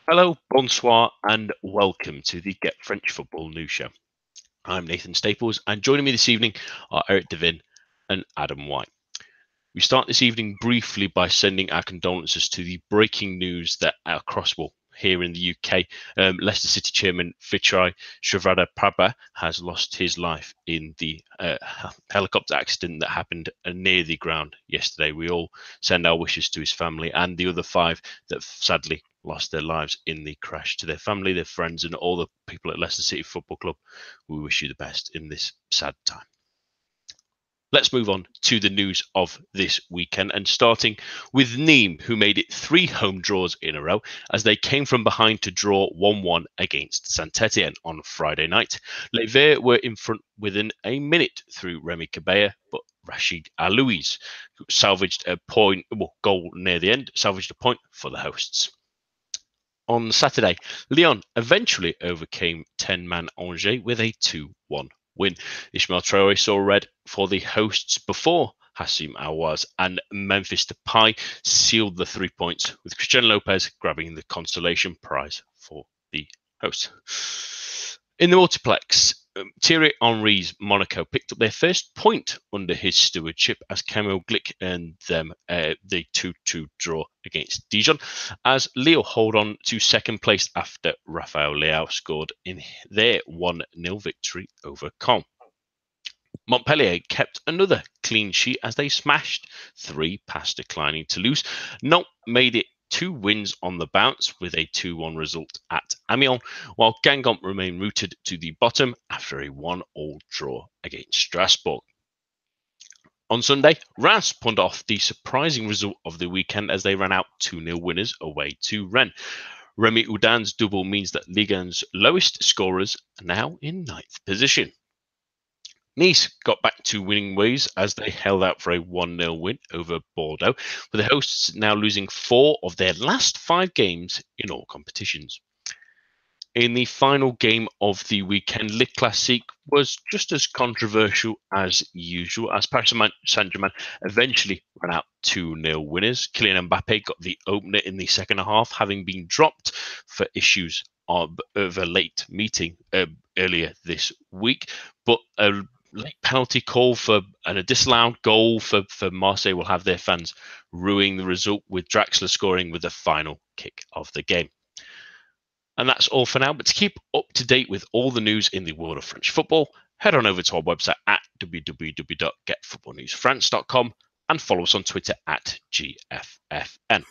Hello, bonsoir, and welcome to the Get French Football News Show. I'm Nathan Staples, and joining me this evening are Devin and Adam White. We start this evening briefly by sending our condolences to the breaking news that here in the UK, Leicester City chairman Vichai Shrivadapabha has lost his life in the helicopter accident that happened near the ground yesterday. We all send our wishes to his family and the other 5 that sadly lost their lives in the crash. To their family, their friends, and all the people at Leicester City Football Club, we wish you the best in this sad time. Let's move on to the news of this weekend, and starting with Nîmes, who made it 3 home draws in a row as they came from behind to draw 1-1 against Saint-Etienne on Friday night. Les Verts were in front within a minute through Remy Cabella, but Rachid Alouis salvaged a goal near the end, salvaged a point for the hosts. On Saturday, Lyon eventually overcame 10-man Angers with a 2-1 win. Ismail Traoré saw red for the hosts before Hassim Awaz and Memphis Depay sealed the 3 points, with Cristiano Lopez grabbing the consolation prize for the hosts. In the multiplex, Thierry Henry's Monaco picked up their first point under his stewardship as Kamil Glik earned them the 2-2 draw against Dijon, as Lille hold on to second place after Rafael Leao scored in their 1-0 victory over Caen. Montpellier kept another clean sheet as they smashed 3 past declining Toulouse. Nantes made it 2 wins on the bounce with a 2-1 result at Amiens, while Guingamp remained rooted to the bottom after a 1-1 draw against Strasbourg. On Sunday, Reims pulled off the surprising result of the weekend as they ran out 2-0 winners away to Rennes. Remy Oudin's double means that Ligue 1's lowest scorers are now in 9th position. Nice got back to winning ways as they held out for a 1-0 win over Bordeaux, with the hosts now losing 4 of their last 5 games in all competitions. In the final game of the weekend, Ligue Classique was just as controversial as usual, as Paris Saint-Germain eventually ran out 2-0 winners. Kylian Mbappe got the opener in the second half, having been dropped for issues of a late meeting earlier this week, but a late penalty call and a disallowed goal for Marseille will have their fans ruining the result, with Draxler scoring with the final kick of the game. And that's all for now, but to keep up to date with all the news in the world of French football, head on over to our website at www.getfootballnewsfrance.com and follow us on Twitter at GFFN.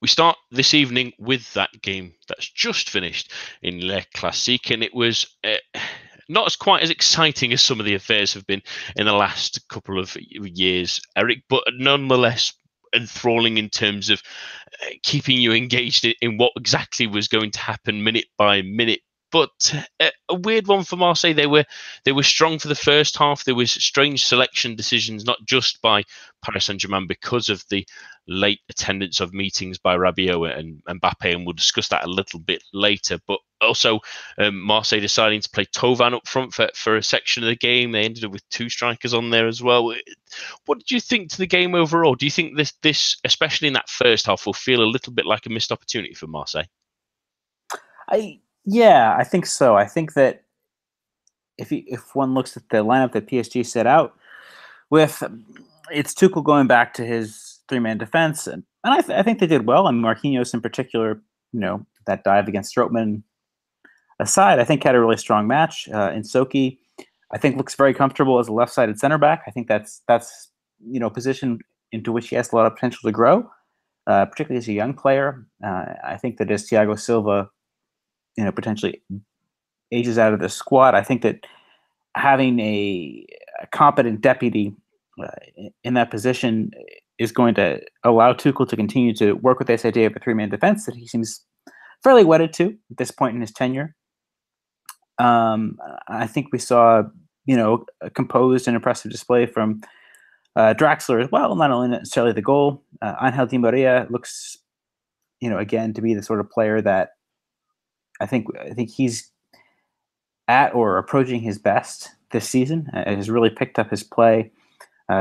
We start this evening with that game that's just finished in Le Classique, and it was not quite as exciting as some of the affairs have been in the last couple of years, Eric, but nonetheless enthralling in terms of keeping you engaged in what exactly was going to happen minute by minute. But a weird one for Marseille. They were strong for the first half. There was strange selection decisions, not just by Paris Saint-Germain because of the late attendance of meetings by Rabiot and Mbappe, and we'll discuss that a little bit later. But also Marseille deciding to play Thauvin up front for a section of the game. They ended up with 2 strikers on there as well. What did you think to the game overall? Do you think this, especially in that first half, will feel a little bit like a missed opportunity for Marseille? Yeah, I think so. I think that if one looks at the lineup that PSG set out with, it's Tuchel going back to his 3-man defense, and I think they did well. I mean, Marquinhos in particular, that dive against Strootman aside, I think had a really strong match. And Soki, I think, looks very comfortable as a left-sided center back. I think that's a position into which he has a lot of potential to grow, particularly as a young player. I think that as Thiago Silva potentially ages out of the squad, I think that having a competent deputy in that position is going to allow Tuchel to continue to work with this idea of a 3-man defense that he seems fairly wedded to at this point in his tenure. I think we saw, a composed and impressive display from Draxler as well, not only necessarily the goal. Angel Di Maria looks, again, to be the sort of player that I think he's at or approaching his best this season. Has really picked up his play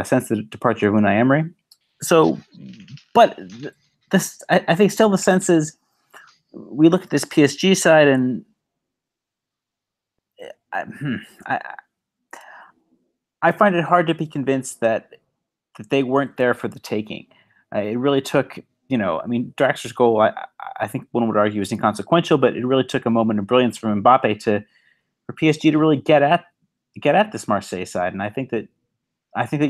since the departure of Unai Emery. So, but this, I think still the sense is we look at this PSG side, and I find it hard to be convinced that they weren't there for the taking. It really took, Draxler's goal, I think one would argue, is inconsequential, but it really took a moment of brilliance from Mbappe for PSG to really get at this Marseille side. And I think that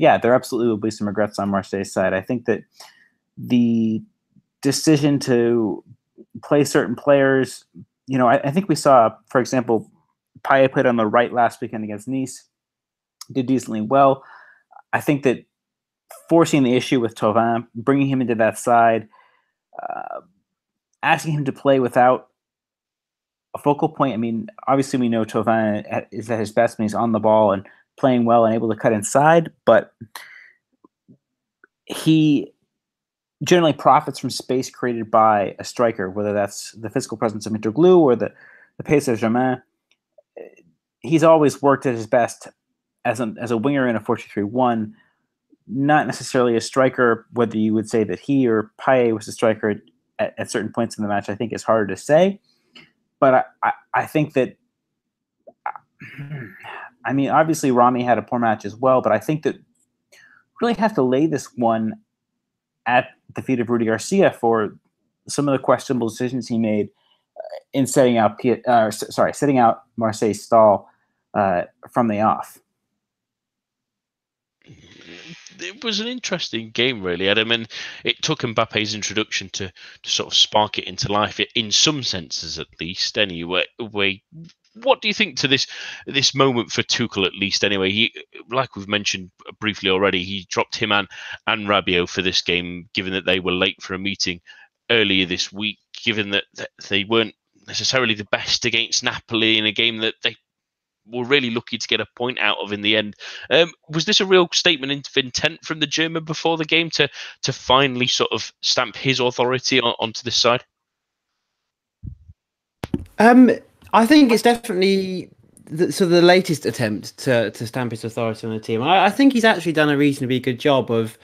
yeah, there absolutely will be some regrets on Marseille's side. I think that the decision to play certain players, I think we saw, for example, Payet played on the right last weekend against Nice, did decently well. I think that forcing the issue with Thauvin, bringing him into that side, asking him to play without a focal point. I mean, obviously we know Thauvin is at his best when he's on the ball and playing well and able to cut inside, but he generally profits from space created by a striker, whether that's the physical presence of Mitroglou or the pace of Germain. He's always worked at his best as a winger in a 4-2-3-1, not necessarily a striker. Whether you would say that he or Payet was a striker at certain points in the match, I think is harder to say. But I think that, I mean, obviously Rami had a poor match as well, but I think that really have to lay this one at the feet of Rudy Garcia for some of the questionable decisions he made in setting out Marseille's stall from the off. It was an interesting game, really, Adam, and it took Mbappe's introduction to sort of spark it into life, in some senses at least. Anyway, what do you think to this moment for Tuchel, at least? Anyway, he, like we've mentioned briefly already, he dropped him and Rabiot for this game, given that they were late for a meeting earlier this week, given that they weren't necessarily the best against Napoli in a game that they were really lucky to get a point out of in the end. Was this a real statement of intent from the German before the game to finally sort of stamp his authority onto this side? I think it's definitely the latest attempt to stamp his authority on the team. I think he's actually done a reasonably good job of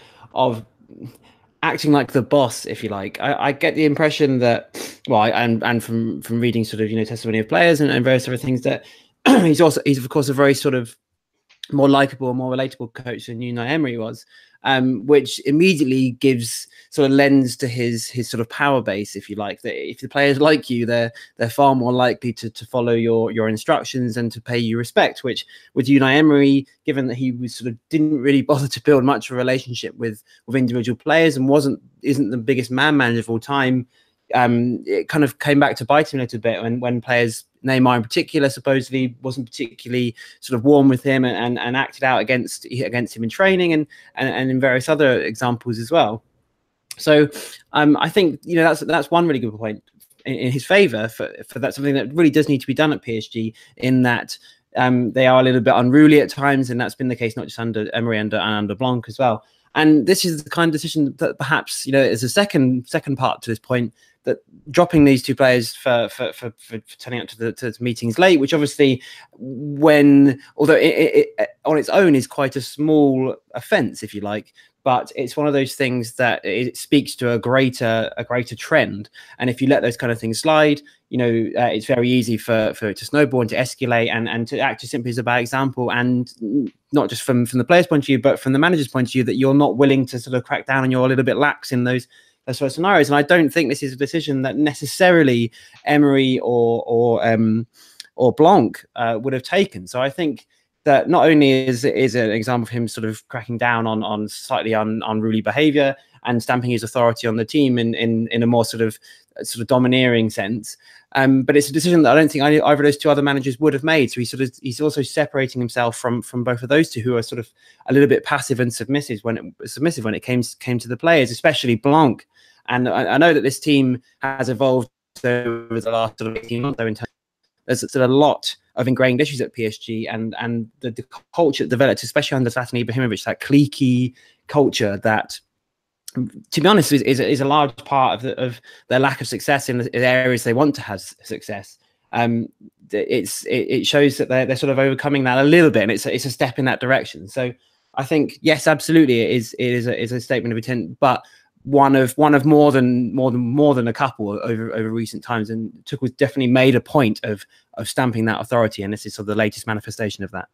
acting like the boss, if you like. I get the impression that, well, and from reading sort of testimony of players and various other things, that he's of course a very sort of more likable, more relatable coach than Unai Emery was, which immediately gives sort of lens to his sort of power base, if you like. That if the players like you, they're far more likely to follow your instructions and to pay you respect. Which with Unai Emery, given that he was sort of didn't really bother to build much of a relationship with individual players and isn't the biggest man manager of all time, it kind of came back to bite him a little bit when players, Neymar in particular, supposedly wasn't particularly sort of warm with him and acted out against him in training and in various other examples as well. So I think that's one really good point in his favour for that, something that really does need to be done at PSG, in that they are a little bit unruly at times, and that's been the case not just under Emery and under Blanc as well. And this is the kind of decision that perhaps is a second part to this point, that dropping these two players for turning up to meetings late, which obviously, although it on its own is quite a small offence, if you like, but it's one of those things that it speaks to a greater trend. And if you let those kind of things slide, it's very easy for it to snowball and to escalate and to act just simply as a bad example. And not just from the player's point of view, but from the manager's point of view, that you're not willing to sort of crack down and you're a little bit lax in those sort of scenarios. And I don't think this is a decision that necessarily Emery or Blanc would have taken. So I think that not only is an example of him sort of cracking down on slightly unruly behaviour and stamping his authority on the team in a more sort of domineering sense, but it's a decision that I don't think either of those two other managers would have made. So he's also separating himself from both of those two, who are sort of a little bit passive and submissive when it came to the players, especially Blanc. And I know that this team has evolved over the last sort of 18 months. There's a lot of ingrained issues at PSG, and the culture that developed, especially under Zlatan Ibrahimovic, that cliquey culture that, to be honest, is a large part of their lack of success in the areas they want to have success. It shows that they're sort of overcoming that a little bit, and it's a step in that direction. So I think, yes, absolutely, it is a statement of intent, but one of more than a couple over recent times, and Tuchel's definitely made a point of stamping that authority, and this is sort of the latest manifestation of that.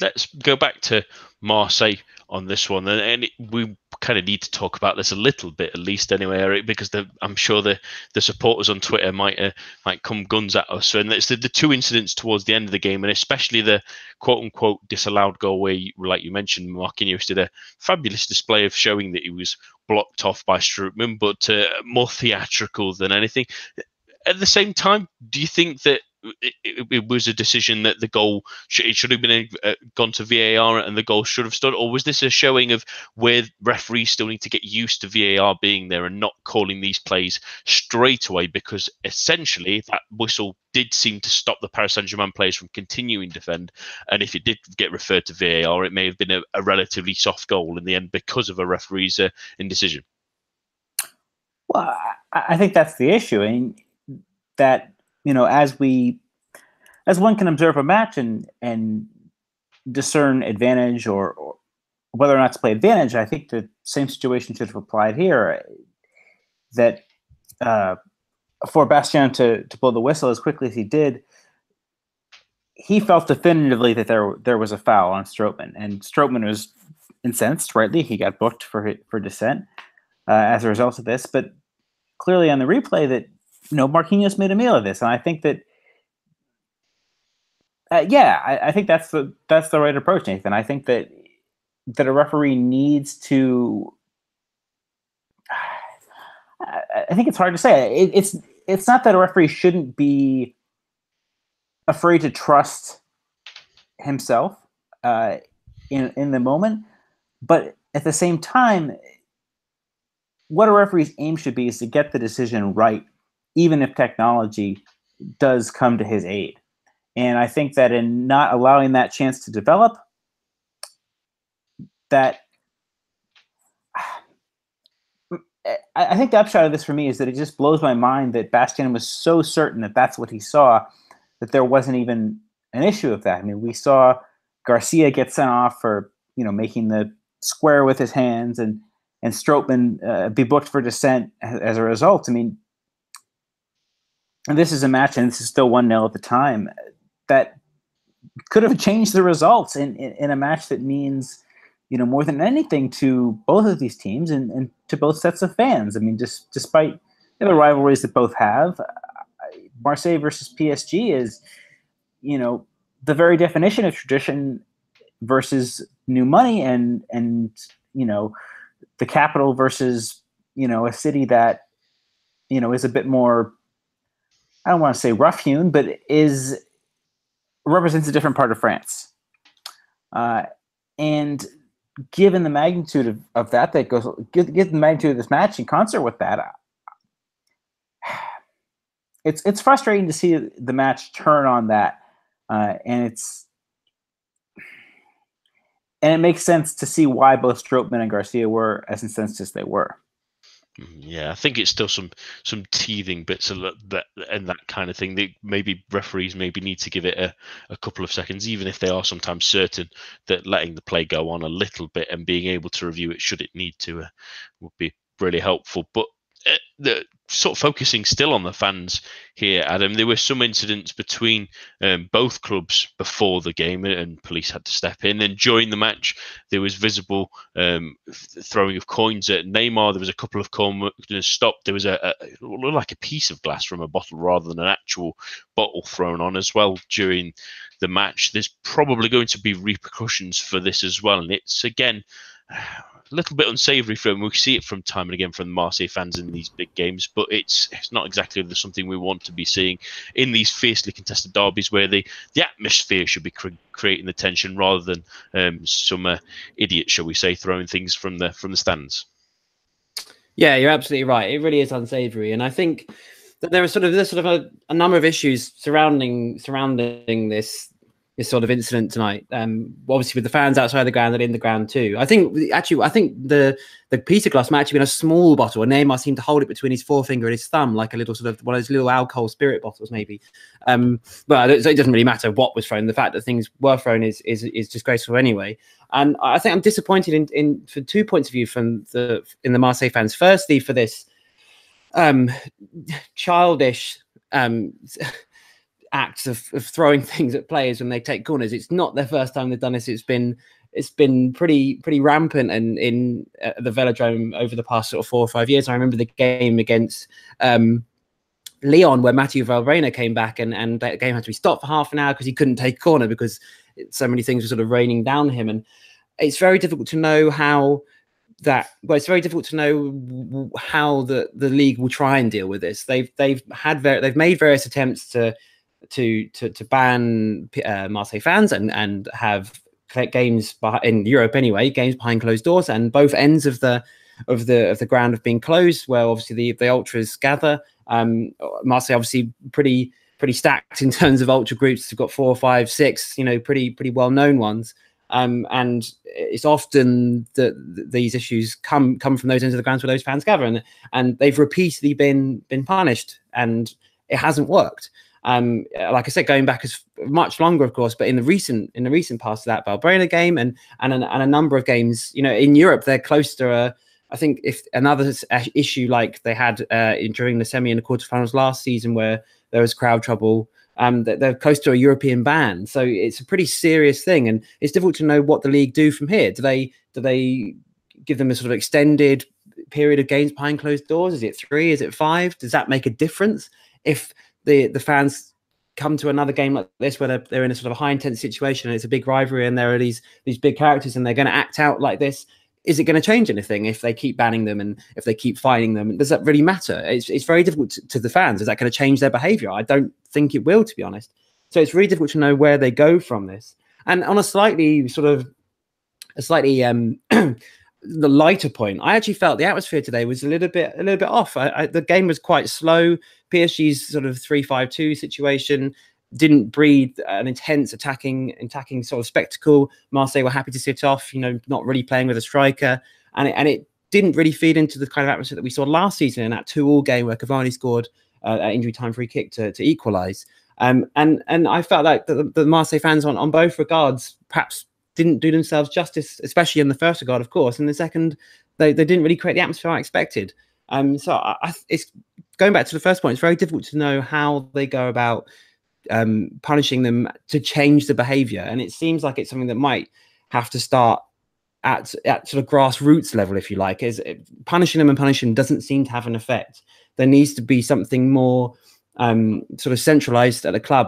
Let's go back to Marseille on this one, and we kind of need to talk about this a little bit, at least anyway, Eric, because I'm sure the supporters on Twitter might come guns at us. And it's the two incidents towards the end of the game, and especially the quote-unquote disallowed goal where, like you mentioned, Marquinhos did a fabulous display of showing that he was blocked off by Strootman, but more theatrical than anything. At the same time, do you think that it was a decision that the goal should have been gone to VAR and the goal should have stood, or was this a showing of where referees still need to get used to VAR being there and not calling these plays straight away, because essentially that whistle did seem to stop the Paris Saint-Germain players from continuing to defend, and if it did get referred to VAR, it may have been a relatively soft goal in the end because of a referee's indecision? Well, I think that's the issue, and that, as one can observe a match and discern advantage or whether or not to play advantage, I think the same situation should have applied here. That for Bastien to blow the whistle as quickly as he did, he felt definitively that there was a foul on Strootman, and Strootman was incensed. Rightly, he got booked for dissent as a result of this. But clearly on the replay that Marquinhos made a meal of this, and I think that I think that's the right approach, Nathan. I think that a referee needs to. I think it's hard to say. It's not that a referee shouldn't be afraid to trust himself in the moment, but at the same time, what a referee's aim should be is to get the decision right, even if technology does come to his aid. And I think that in not allowing that chance to develop, that I think the upshot of this for me is that it just blows my mind that Bastien was so certain that that's what he saw, that there wasn't even an issue of that. I mean, we saw Garcia get sent off for making the square with his hands, and Strootman be booked for dissent as a result. I mean, and this is a match, and this is still 1-0 at the time, that could have changed the results in a match that means, more than anything to both of these teams and to both sets of fans. I mean, just despite the rivalries that both have, Marseille versus PSG is, the very definition of tradition versus new money, and the capital versus, a city that, is a bit more, I don't want to say rough-hewn, but represents a different part of France. And given the magnitude of that goes, given the magnitude of this match in concert with that, it's frustrating to see the match turn on that. And it makes sense to see why both Strootman and Garcia were as incensed as they were. Yeah, I think it's still some teething bits of that and that kind of thing. Maybe referees need to give it a couple of seconds, even if they are sometimes certain that letting the play go on a little bit and being able to review it should it need to would be really helpful. But the sort of focusing still on the fans here, Adam, there were some incidents between both clubs before the game, and police had to step in. And during the match, there was visible throwing of coins at Neymar. There was a couple of corners stopped. There was it looked like a piece of glass from a bottle rather than an actual bottle thrown on as well during the match. There's probably going to be repercussions for this as well, and it's again a little bit unsavoury for them. We see it from time and again from the Marseille fans in these big games, but it's not exactly something we want to be seeing in these fiercely contested derbies where the atmosphere should be creating the tension rather than some idiot, shall we say, throwing things from the stands. Yeah, you're absolutely right. It really is unsavoury, and I think that there's sort of a number of issues surrounding this sort of incident tonight. Obviously with the fans outside the ground and in the ground too. I think the Peter glass might actually been a small bottle, and Neymar seemed to hold it between his forefinger and his thumb, like a little sort of one of those little alcohol spirit bottles, maybe. But it doesn't really matter what was thrown. The fact that things were thrown is disgraceful anyway. And I think I'm disappointed in for 2 points of view in the Marseille fans. Firstly, for this childish acts of throwing things at players when they take corners. It's not their first time they've done this. It's been pretty rampant and in the Velodrome over the past sort of 4 or 5 years. I remember the game against Lyon where Mathieu Valbuena came back and that game had to be stopped for half an hour because he couldn't take a corner because so many things were sort of raining down him. And it's very difficult to know how the league will try and deal with this. They've made various attempts to ban Marseille fans and have games in Europe anyway, games behind closed doors, and both ends of the ground have been closed, where obviously the ultras gather. Marseille obviously pretty stacked in terms of ultra groups. They've got 4, 5, 6, pretty well known ones. And it's often that these issues come from those ends of the grounds where those fans gather, and they've repeatedly been punished, and it hasn't worked. Like I said, going back as much longer, of course, but in the recent past of that Valbuena game and a number of games, in Europe, they're close to I think if another issue like they had during the semi and the quarterfinals last season where there was crowd trouble, they're close to a European ban. So it's a pretty serious thing, and it's difficult to know what the league do from here. Do they give them a sort of extended period of games behind closed doors? Is it 3? Is it 5? Does that make a difference if the fans come to another game like this where they're in a sort of a high intense situation and it's a big rivalry and there are these big characters and they're going to act out like this? Is it going to change anything if they keep banning them and if they keep fining them? Does that really matter? It's very difficult to the fans. Is that going to change their behavior? I don't think it will, to be honest. So it's really difficult to know where they go from this. And on a slightly the lighter point, I actually felt the atmosphere today was a little bit off. The game was quite slow. PSG's sort of 3-5-2 situation didn't breed an intense attacking sort of spectacle. Marseille were happy to sit off, not really playing with a striker, and it didn't really feed into the kind of atmosphere that we saw last season in that 2-2 game where Cavani scored an injury time free kick to equalise. And I felt like the Marseille fans on both regards perhaps didn't do themselves justice, especially in the first regard, of course. In the second, they didn't really create the atmosphere I expected. So it's going back to the first point. It's very difficult to know how they go about punishing them to change the behavior, and it seems like it's something that might have to start at sort of grassroots level, if you like. Punishing them doesn't seem to have an effect. There needs to be something more sort of centralized at the club.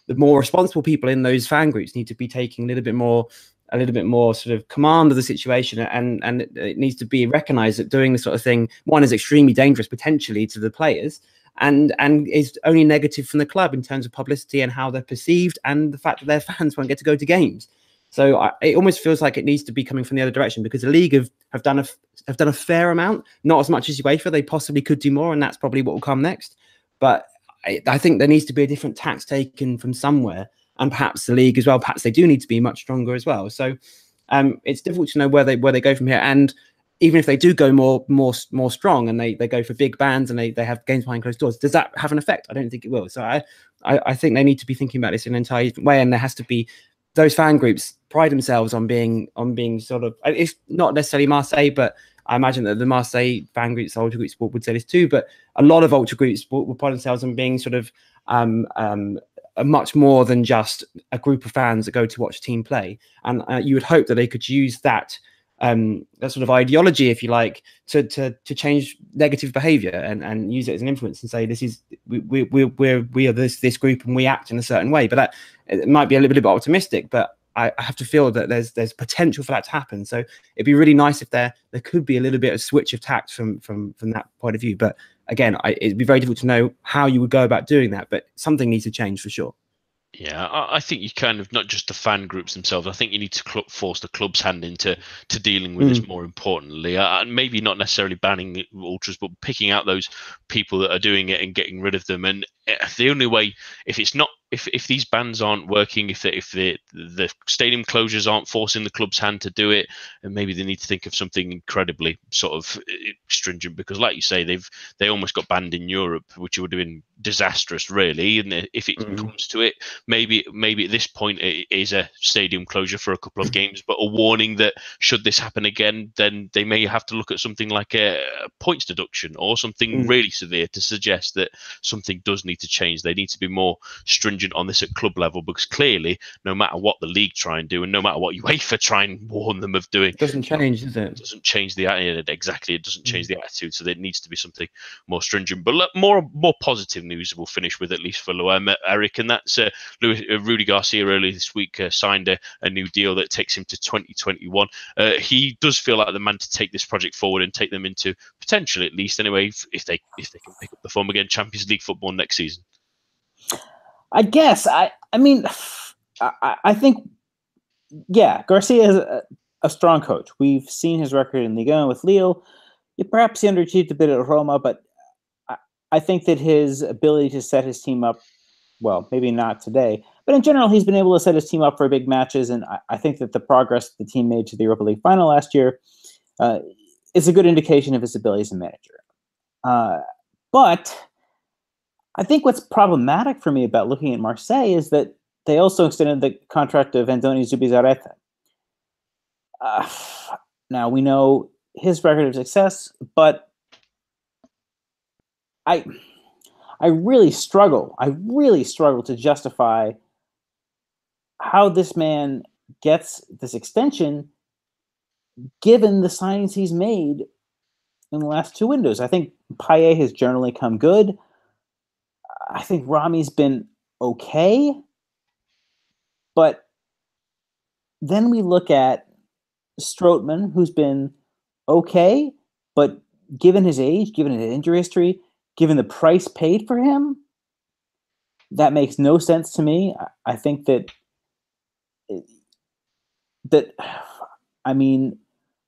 The more responsible people in those fan groups need to be taking a little bit more sort of command of the situation, and it needs to be recognized that doing this sort of thing, one, is extremely dangerous potentially to the players, and is only negative from the club in terms of publicity and how they're perceived, and the fact that their fans won't get to go to games. So it almost feels like it needs to be coming from the other direction, because the league have done a fair amount, not as much as UEFA. They possibly could do more, and that's probably what will come next. But I think there needs to be a different tax taken from somewhere, and perhaps the league as well. Perhaps they do need to be much stronger as well. So it's difficult to know where they go from here. And even if they do go more strong and they go for big bans and they have games behind closed doors, does that have an effect? I don't think it will. So I think they need to be thinking about this in an entirely different way, and there has to be those fan groups pride themselves on being sort of, it's not necessarily Marseille, but I imagine that the Marseille fan groups, ultra groups would say this too, but a lot of ultra groups will pride themselves on being sort of much more than just a group of fans that go to watch a team play. And you would hope that they could use that sort of ideology, if you like, to change negative behavior and use it as an influence and say, this is we are this group and we act in a certain way. But that it might be a little bit optimistic, but I have to feel that there's potential for that to happen. So it'd be really nice if there could be a little bit of switch of tact from that point of view. But again, it'd be very difficult to know how you would go about doing that, but something needs to change for sure. Yeah, I think you kind of, not just the fan groups themselves, I think you need to force the club's hand into dealing with this more importantly. And maybe not necessarily banning ultras, but picking out those people that are doing it and getting rid of them. And the only way, if it's not if these bans aren't working, if the stadium closures aren't forcing the club's hand to do it, and maybe they need to think of something incredibly sort of stringent, because like you say, they almost got banned in Europe, which would have been disastrous, really. And if it comes to it, maybe at this point it is a stadium closure for a couple of games, but a warning that should this happen again, then they may have to look at something like a points deduction or something really severe to suggest that something does need to change. They need to be more stringent on this at club level, because clearly, no matter what the league try and do, and no matter what UEFA try and warn them of doing, it doesn't change, does it? It doesn't change the exactly. It doesn't change the attitude. So there needs to be something more stringent. But look, more positive news we'll finish with, at least for Eric, and that's Rudy Garcia earlier this week signed a new deal that takes him to 2021. He does feel like the man to take this project forward and take them into potentially, at least anyway, if they can pick up the form again, Champions League football next season. I guess. I mean, I think, yeah, Garcia is a strong coach. We've seen his record in Ligue 1 with Lille. Perhaps he underachieved a bit at Roma, but I think that his ability to set his team up, well, maybe not today, but in general, he's been able to set his team up for big matches, and I think that the progress the team made to the Europa League final last year is a good indication of his ability as a manager. But I think what's problematic for me about looking at Marseille is that they also extended the contract of Andoni Zubizarreta. Now, we know his record of success, but I really struggle to justify how this man gets this extension given the signings he's made in the last two windows. I think Payet has generally come good. I think Rami's been okay. But then we look at Strootman, who's been okay, but given his age, given his injury history, given the price paid for him, that makes no sense to me. I think I mean,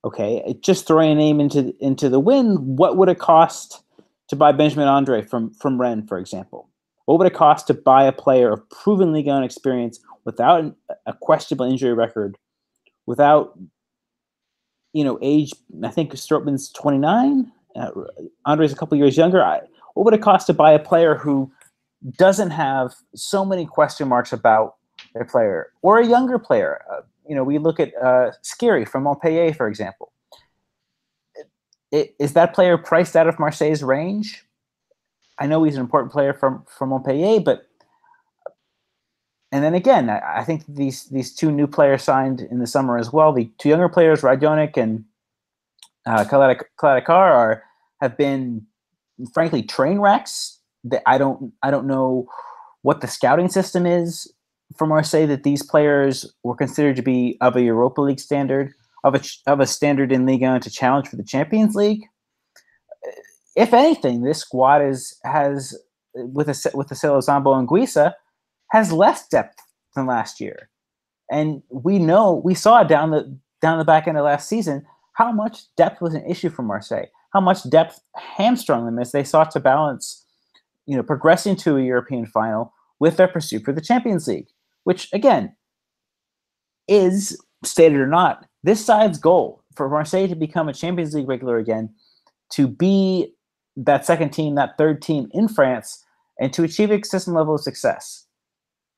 okay, just throwing a name into the wind, what would it cost to buy Benjamin Andre from Rennes, for example? What would it cost to buy a player of proven Ligue 1 experience without a questionable injury record, without, age? I think Strootman's 29. Andre's a couple years younger. What would it cost to buy a player who doesn't have so many question marks about their player, or a younger player? We look at Skiri from Montpellier, for example. Is that player priced out of Marseille's range? I know he's an important player from Montpellier, and then again, I think these two new players signed in the summer as well. The two younger players, Radionik and Kaladekar, have been, frankly, train wrecks. That I don't know what the scouting system is for Marseille that these players were considered to be of a Europa League standard, of a standard in Ligue 1 to challenge for the Champions League. If anything, this squad has with the sale of Zambo and Guisa, has less depth than last year, and we saw down the back end of last season how much depth was an issue for Marseille, how much depth hamstrung them as they sought to balance, progressing to a European final with their pursuit for the Champions League, which again is, stated or not, this side's goal for Marseille to become a Champions League regular again, to be that second team, that third team in France, and to achieve a consistent level of success.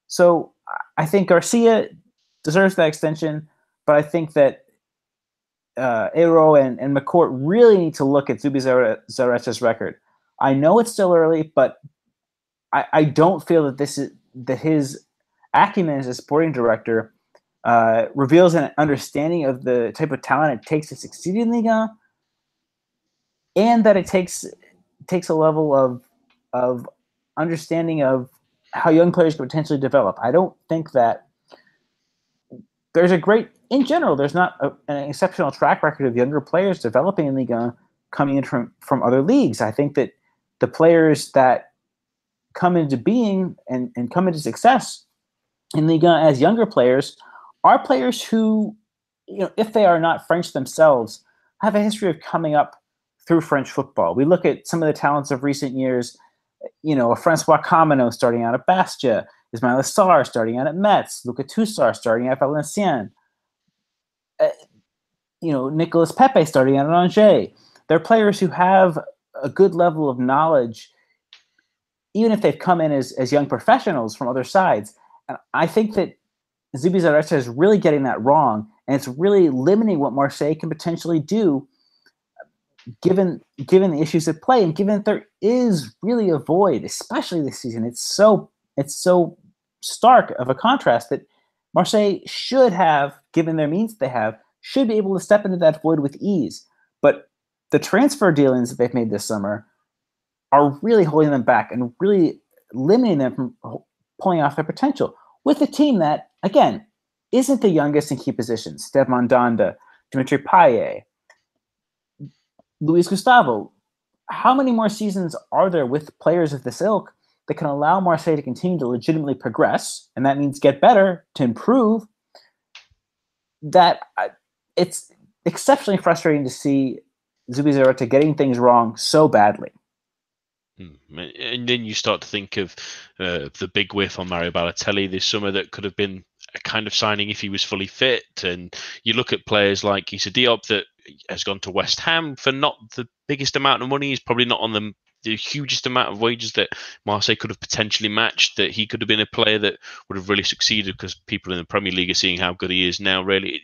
So I think Garcia deserves that extension, but I think that Aero and McCourt really need to look at Zubizarreta's record. I know it's still early, but I don't feel that his acumen as a sporting director reveals an understanding of the type of talent it takes to succeed in Liga, and that it takes a level of understanding of how young players can potentially develop. I don't think that there's in general, there's not an exceptional track record of younger players developing in Liga coming in from other leagues. I think that the players that come into being and come into success in Liga as younger players are players who, if they are not French themselves, have a history of coming up through French football. We look at some of the talents of recent years, a Francois Camino starting out at Bastia, Ismail Sarr starting out at Metz, Luka Toussaint starting out at Valenciennes, Nicolas Pepe starting out at Angers. They're players who have a good level of knowledge, even if they've come in as young professionals from other sides. And I think that Zubizarreta is really getting that wrong, and it's really limiting what Marseille can potentially do, given the issues at play, and given that there is really a void, especially this season. It's so stark of a contrast that Marseille should have, given their means they have, should be able to step into that void with ease. But the transfer dealings that they've made this summer are really holding them back and really limiting them from pulling off their potential with a team that, again, isn't the youngest in key positions. Stefan Danda, Dimitri Payet, Luis Gustavo. How many more seasons are there with players of this ilk that can allow Marseille to continue to legitimately progress, and that means get better, to improve? That it's exceptionally frustrating to see Zubizarreta getting things wrong so badly. And then you start to think of the big whiff on Mario Balotelli this summer that could have been a kind of signing if he was fully fit. And you look at players like Issa Diop that has gone to West Ham for not the biggest amount of money. He's probably not on the hugest amount of wages that Marseille could have potentially matched, that he could have been a player that would have really succeeded, because people in the Premier League are seeing how good he is now, really.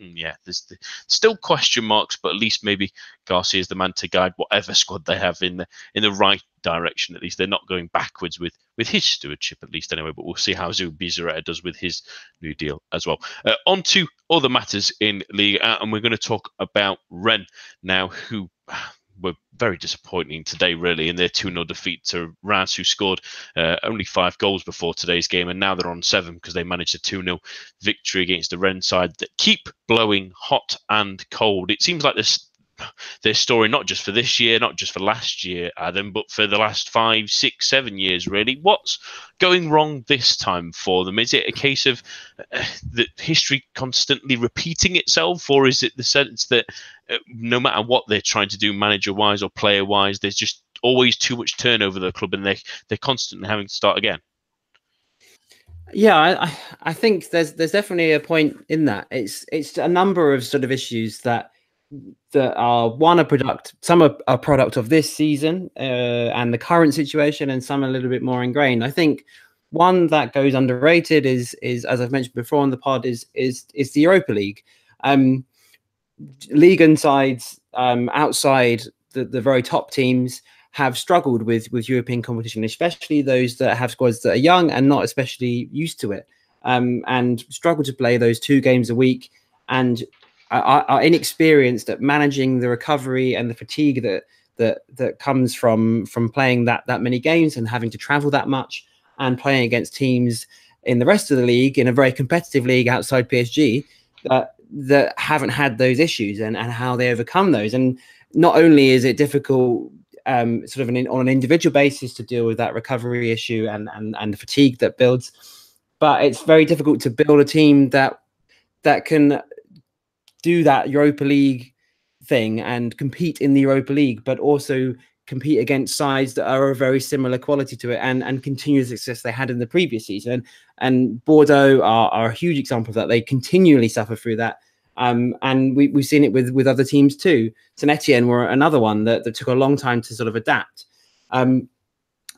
Yeah, there's still question marks, but at least maybe Garcia is the man to guide whatever squad they have in the right direction. At least they're not going backwards with his stewardship, at least anyway. But we'll see how Zubizarreta does with his new deal as well. On to other matters in Ligue, and we're going to talk about Rennes now, who were very disappointing today, really, in their 2-0 defeat to Reims, who scored only 5 goals before today's game, and now they're on 7 because they managed a 2-0 victory against the Rennes side that keep blowing hot and cold. It seems like their story, not just for this year, not just for last year, Adam, but for the last 5, 6, 7 years, really. What's going wrong this time for them? Is it a case of the history constantly repeating itself, or is it the sense that no matter what they're trying to do manager-wise or player-wise, there's just always too much turnover at the club and they're constantly having to start again? Yeah, I think there's definitely a point in that. It's a number of sort of issues that are some are a product of this season and the current situation, and some a little bit more ingrained. I think one that goes underrated is as I've mentioned before on the pod, is the Europa League. Ligue sides outside the very top teams have struggled with European competition, especially those that have squads that are young and not especially used to it, and struggle to play those 2 games a week, and are inexperienced at managing the recovery and the fatigue that comes from playing that many games and having to travel that much and playing against teams in the rest of the league, in a very competitive league outside PSG, that haven't had those issues and how they overcome those. And not only is it difficult sort of on an individual basis to deal with that recovery issue and the fatigue that builds, but it's very difficult to build a team that can do that Europa League thing and compete in the Europa League, but also compete against sides that are of very similar quality to it and continue the success they had in the previous season. And Bordeaux are a huge example of that. They continually suffer through that. And we've seen it with other teams too. Saint Etienne were another one that took a long time to sort of adapt.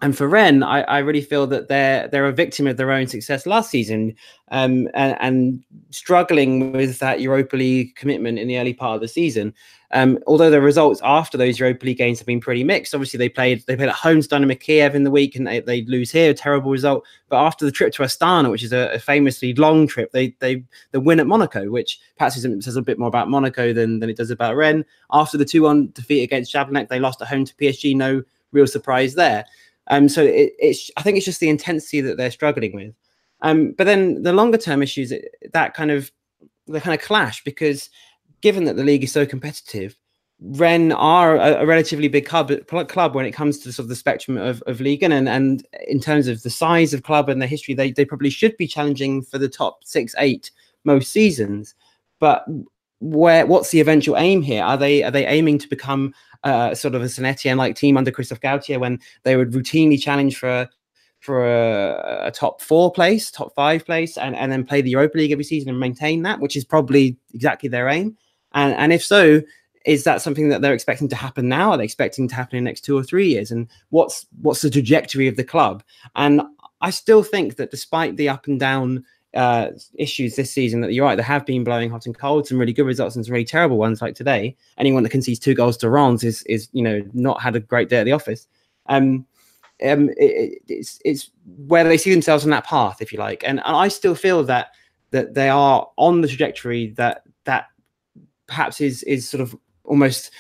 And for Rennes, I really feel that they're a victim of their own success last season, and struggling with that Europa League commitment in the early part of the season. Although the results after those Europa League games have been pretty mixed. Obviously, they played at home to Dynamo Kiev in the week, and they lose here, a terrible result. But after the trip to Astana, which is a famously long trip, they win at Monaco, which perhaps says a bit more about Monaco than it does about Rennes. After the 2-1 defeat against Jablonec, they lost at home to PSG. No real surprise there. So I think it's just the intensity that they're struggling with. But then the longer term issues they kind of clash, because given that the league is so competitive, Rennes are a relatively big club when it comes to sort of the spectrum of Ligue, and in terms of the size of club and the history, they probably should be challenging for the top 6, 8 most seasons. But what's the eventual aim here? Are they aiming to become sort of a Saint Etienne like team under Christophe Gautier, when they would routinely challenge for a top 4 place, top 5 place, and then play the Europa League every season and maintain that, which is probably exactly their aim. And if so, is that something that they're expecting to happen now? Are they expecting to happen in the next 2 or 3 years? And what's the trajectory of the club? And I still think that despite the up and down issues this season, that you're right, they have been blowing hot and cold, some really good results and some really terrible ones like today. Anyone that concedes 2 goals to Rennes is not had a great day at the office. It's where they see themselves on that path, if you like, and I still feel that they are on the trajectory that perhaps is sort of almost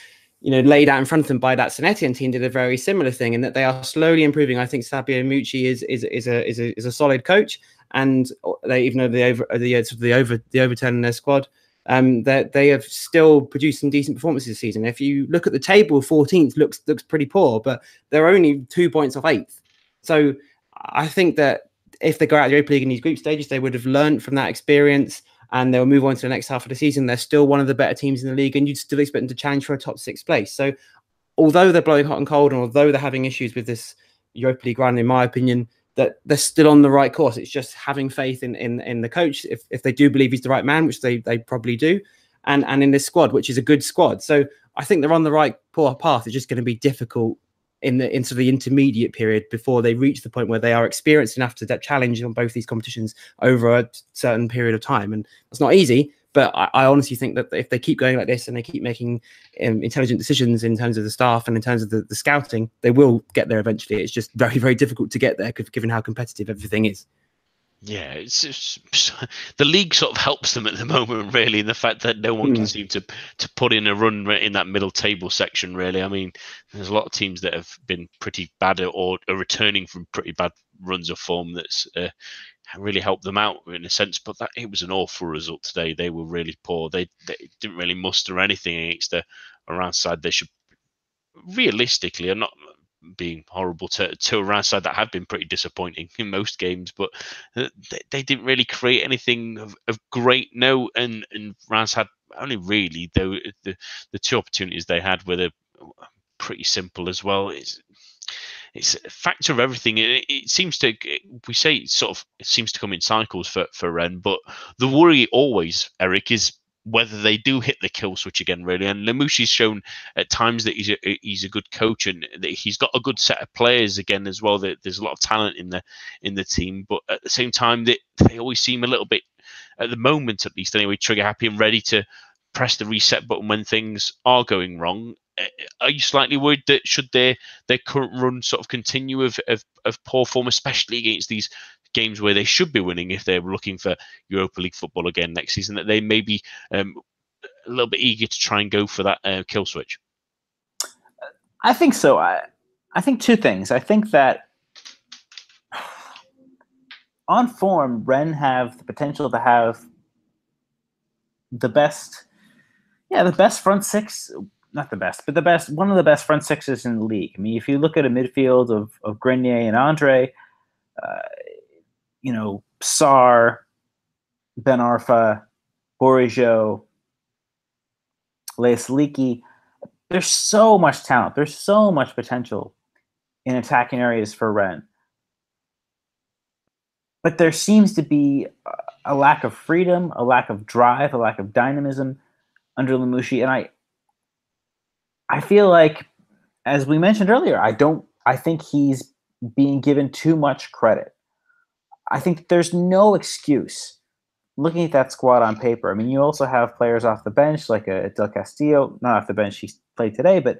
laid out in front of them by that Saint Etienne team did a very similar thing, and that they are slowly improving. I think Sabio Mucci is a solid coach, and they, even though they overturn in their squad, they have still produced some decent performances this season. If you look at the table, 14th looks pretty poor, but they're only 2 points off 8th. So I think that if they go out of the Europa League in these group stages, they would have learned from that experience, and they'll move on to the next half of the season. They're still one of the better teams in the league, and you'd still expect them to challenge for a top 6 place. So although they're blowing hot and cold, and although they're having issues with this Europa League run, in my opinion, that they're still on the right course. It's just having faith in the coach, if they do believe he's the right man, which they probably do, and in this squad, which is a good squad. So I think they're on the right path. It's just going to be difficult in sort of the intermediate period before they reach the point where they are experienced enough to challenge on both these competitions over a certain period of time. And it's not easy, but I honestly think that if they keep going like this and they keep making intelligent decisions in terms of the staff and in terms of the scouting, they will get there eventually. It's just very, very difficult to get there given how competitive everything is. Yeah, it's the league sort of helps them at the moment, really, in the fact that no one can seem to put in a run in that middle table section, really. I mean, there's a lot of teams that have been pretty bad or are returning from pretty bad runs of form that's really helped them out in a sense. But it was an awful result today. They were really poor. They didn't really muster anything against a Rennes side. They should, realistically, are not being horrible to a Rennes side that have been pretty disappointing in most games, but they didn't really create anything of great note, and Rennes had only really the 2 opportunities they had were pretty simple as well. It's a factor of everything. It seems to, we say it seems to come in cycles for Rennes, but the worry always, Eric, is whether they do hit the kill switch again, really. And Lemouchi's shown at times that he's a good coach, and that he's got a good set of players again as well. That there's a lot of talent in the team, but at the same time, they always seem a little bit, at the moment at least anyway, trigger happy and ready to press the reset button when things are going wrong. Are you slightly worried that should their current run sort of continue of poor form, especially against these games where they should be winning if they're looking for Europa League football again next season, that they may be a little bit eager to try and go for that kill switch? I think so. I think 2 things. I think that on form, Rennes have the potential to have the best front 6, not the best, but one of the best front 6s in the league. I mean, if you look at a midfield of Grenier and Andre, Sarr, Ben Arfa, Bourigeaud, Leasliki, there's so much talent. There's so much potential in attacking areas for Rennes. But there seems to be a lack of freedom, a lack of drive, a lack of dynamism under Lemouchi. And I feel like, as we mentioned earlier, I think he's being given too much credit. I think there's no excuse looking at that squad on paper. I mean, you also have players off the bench like Del Castillo, not off the bench, he played today, but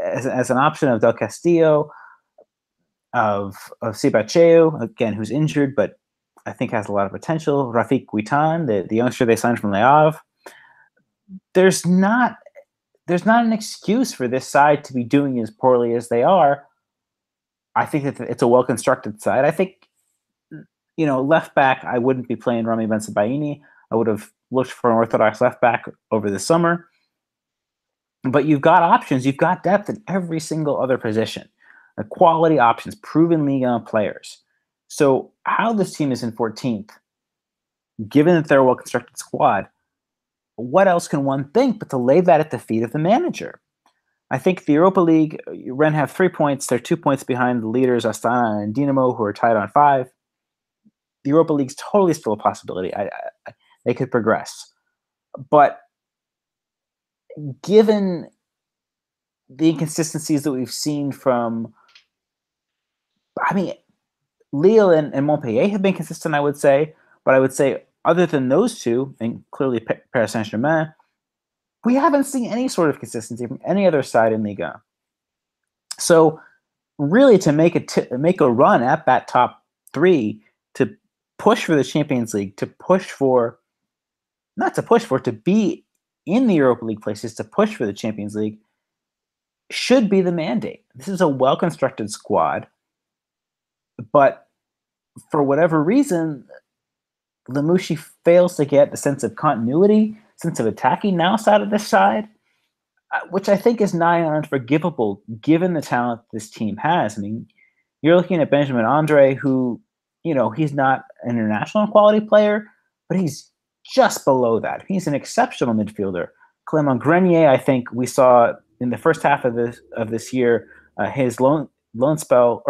as an option of Del Castillo, of Sibacheu, again, who's injured, but I think has a lot of potential. Rafik Guitan, the youngster they signed from Le Havre. There's not an excuse for this side to be doing as poorly as they are. I think that it's a well-constructed side. I think, left back, I wouldn't be playing Rami Bensebaini. I would have looked for an orthodox left back over the summer. But you've got options. You've got depth in every single other position. Quality options, proven Ligue 1 players. So how this team is in 14th, given that they're a well-constructed squad, what else can one think but to lay that at the feet of the manager? I think the Europa League, Rennes have 3 points. They're 2 points behind the leaders Astana and Dinamo, who are tied on 5. The Europa League's totally still a possibility. They could progress. But given the inconsistencies that we've seen from, Lille and Montpellier have been consistent, I would say. But I would say, other than those two, and clearly Paris Saint-Germain, we haven't seen any sort of consistency from any other side in Ligue 1. So, really, to make a run at that top 3, to push for the Champions League, to be in the Europa League places, to push for the Champions League, should be the mandate. This is a well-constructed squad, but for whatever reason, Lamouchi fails to get the sense of continuity, sense of attacking nous out of this side, which I think is nigh on unforgivable given the talent this team has. I mean, you're looking at Benjamin Andre, who, he's not an international quality player, but he's just below that. He's an exceptional midfielder. Clément Grenier, I think we saw in the first half of this year, his loan spell,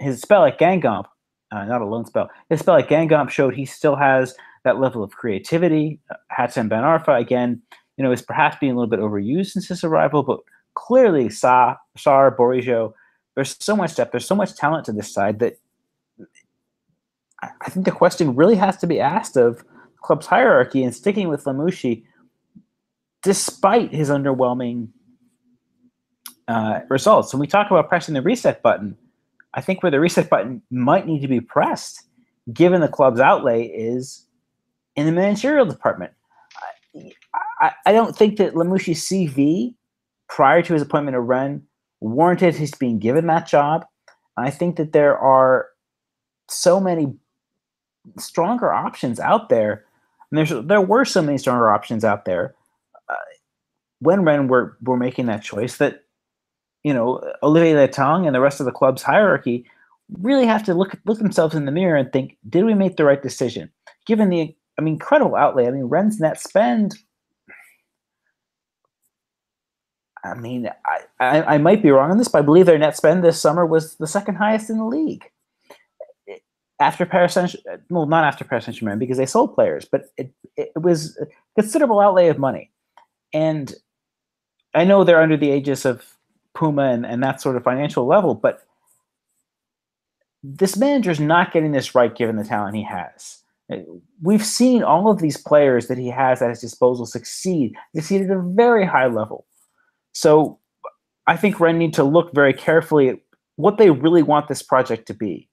his spell at Guingamp, not a loan spell. His spell at Guingamp showed he still has that level of creativity. Hatem Ben Arfa, again, is perhaps being a little bit overused since his arrival, but clearly Sarr, Bourigeaud, there's so much depth, there's so much talent to this side that I think the question really has to be asked of the club's hierarchy and sticking with Lamouchi, despite his underwhelming results. When we talk about pressing the reset button, I think where the reset button might need to be pressed, given the club's outlay, is in the managerial department. I don't think that Lamouchi's CV prior to his appointment at Rennes warranted his being given that job. I think that there are so many stronger options out there, and there were so many stronger options out there when Rennes were making that choice, that Olivier Letang and the rest of the club's hierarchy really have to look themselves in the mirror and think, did we make the right decision? Given the incredible outlay, Rennes' net spend, I might be wrong on this, but I believe their net spend this summer was the second highest in the league. After Paris Saint-Germain, well, not after Paris Saint-Germain because they sold players, but it was a considerable outlay of money. And I know they're under the aegis of Puma and that sort of financial level, but this manager's not getting this right given the talent he has. We've seen all of these players that he has at his disposal succeed at a very high level. So I think Rennes need to look very carefully at what they really want this project to be,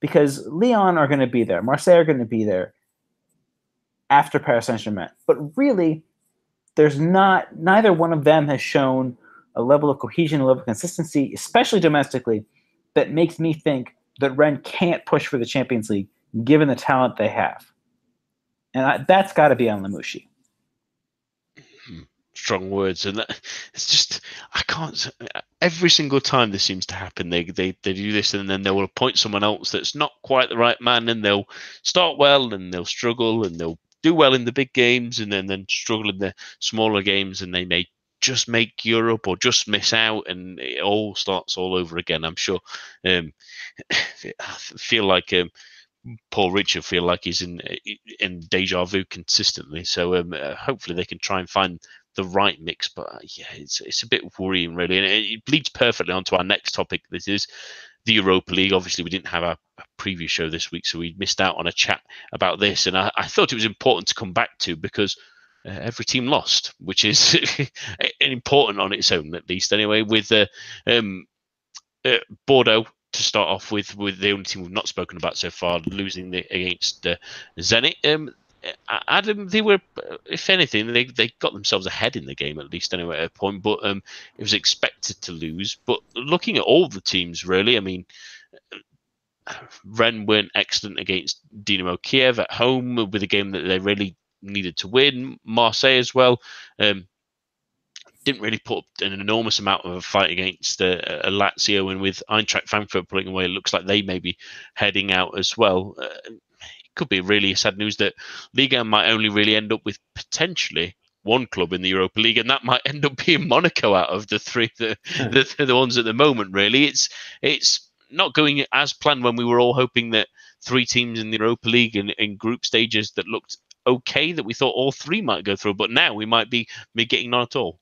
because Lyon are going to be there, Marseille are going to be there after Paris Saint-Germain. But really, neither one of them has shown a level of cohesion, a level of consistency, especially domestically, that makes me think that Rennes can't push for the Champions League given the talent they have. And that's got to be on Lamouchi. Strong words, and it's just I can't. Every single time this seems to happen, they do this, and then they will appoint someone else that's not quite the right man, and they'll start well, and they'll struggle, and they'll do well in the big games, and then struggle in the smaller games, and they may just make Europe or just miss out, and it all starts all over again. I'm sure. I feel like Paul Richard feel like he's in deja vu consistently. So hopefully they can try and find the right mix. But yeah, it's a bit worrying really, and it leads perfectly onto our next topic. This is the Europa League. Obviously, we didn't have a preview show this week, so we missed out on a chat about this. And I thought it was important to come back to because every team lost, which is important on its own, at least anyway. With Bordeaux to start off with the only team we've not spoken about so far, losing against Zenit. Adam, they were, if anything, they got themselves ahead in the game at least anyway at a point, but it was expected to lose. But looking at all the teams, really, Rennes weren't excellent against Dynamo Kiev at home with a game that they really needed to win. Marseille as well. Didn't really put up an enormous amount of a fight against Lazio, and with Eintracht Frankfurt pulling away, it looks like they may be heading out as well. It could be really sad news that Liga might only really end up with potentially one club in the Europa League, and that might end up being Monaco out of the three, the ones at the moment. Really, it's not going as planned when we were all hoping that 3 teams in the Europa League and in group stages that looked okay, that we thought all 3 might go through, but now we might be getting none at all.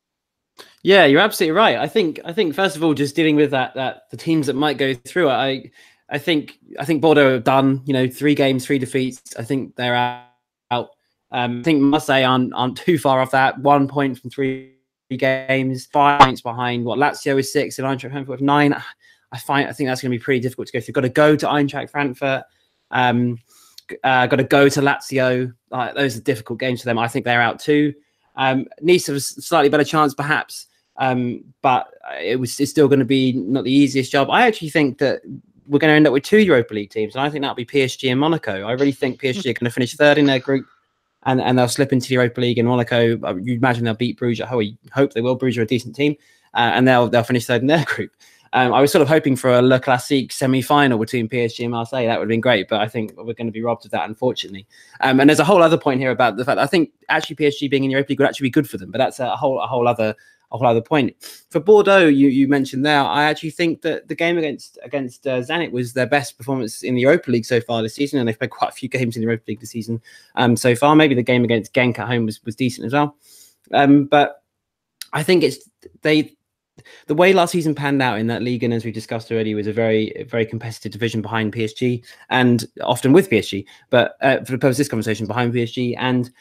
Yeah, you're absolutely right. I think first of all, just dealing with that the teams that might go through, I think Bordeaux have done, 3 games, 3 defeats. I think they're out. I think Marseille aren't too far off that. 1 point from 3 games, 5 points behind what Lazio is 6 and Eintracht Frankfurt with 9. I think that's going to be pretty difficult to go through. Got to go to Eintracht Frankfurt. Got to go to Lazio. Those are difficult games for them. I think they're out too. Nice have a slightly better chance, perhaps, but it's still going to be not the easiest job. I actually think that we're going to end up with 2 Europa League teams, and I think that'll be PSG and Monaco. I really think PSG are going to finish 3rd in their group, and they'll slip into the Europa League. And Monaco, you imagine they'll beat Bruges. I hope they will. Bruges are a decent team, and they'll finish 3rd in their group. I was sort of hoping for a Le Classique semi-final between PSG and Marseille. That would have been great, but I think we're going to be robbed of that, unfortunately. And there's a whole other point here about the fact that I think actually PSG being in the Europa League would actually be good for them, but that's a whole other point. For Bordeaux, you mentioned there, I actually think that the game against Zenit was their best performance in the Europa League so far this season, and they've played quite a few games in the Europa League this season so far. Maybe the game against Genk at home was decent as well, but I think the way last season panned out in that league, and as we discussed already, was a very, very competitive division behind PSG, and often with PSG. But for the purpose of this conversation, behind PSG, and